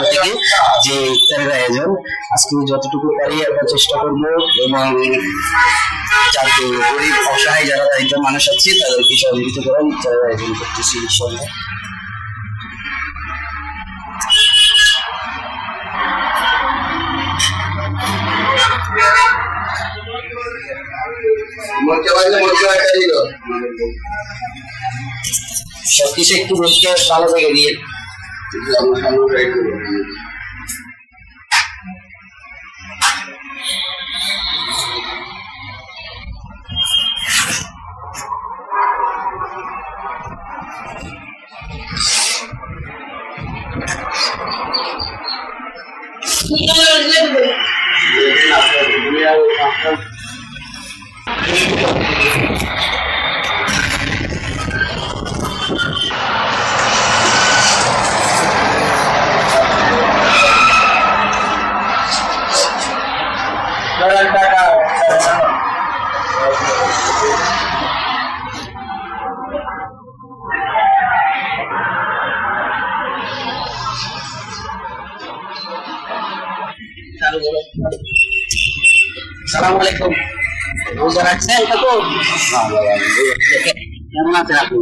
থেকে যে ইফতারের আয়োজন আজকে যতটুকু পারি আমরা চেষ্টা করবো এবং যাতে গরিব অসহায় যারা দারিদ্র মানুষ আছে তাদেরকে সহযোগিত করার ইফতারের আয়োজন করতেছি ইনশাআল্লাহ। সবকিছু একটু রোদকে ভালো জায়গায় দিয়ে আসসালামু আলাইকুম। রোজা রাখছেন কাকু? কেমন আছেন আপনি?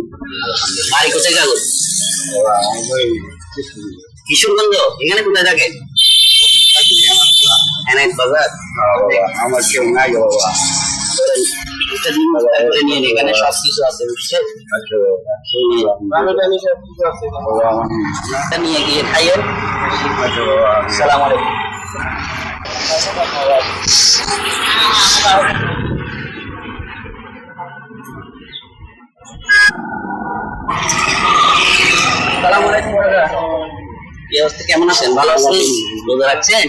বাড়ি কোথায় কাকু? কিশোরগঞ্জ। এখানে কোথায় থাকেন? এনায়েত বাজার। আমার কেউ নাই বাবা, নিয়ে এখানে সবকিছু আছে বুঝছেন, নিয়ে গিয়ে খাইয়েন। আসসালামু আলাইকুম। কেমন আছেন? ভালো আছেন? রোজা রাখছেন?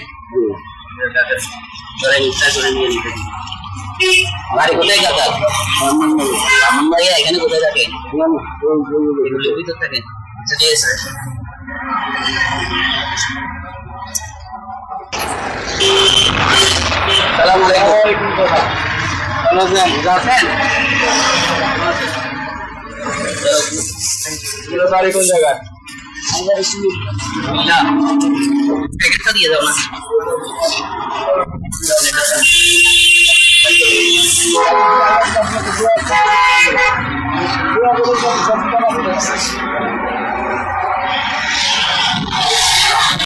বাড়ি কোথায় কাকা? ব্রাহ্মণবাড়িয়া। এখানে কোথায় থাকেন? ভিতর থাকেন। আচ্ছা ঠিক আছে। সালাম আলাইকুম। ভালো আছেন? রোজা আছেন? বাড়ি কোন জায়গায়? প্যাকেটটা দিয়ে দাও না।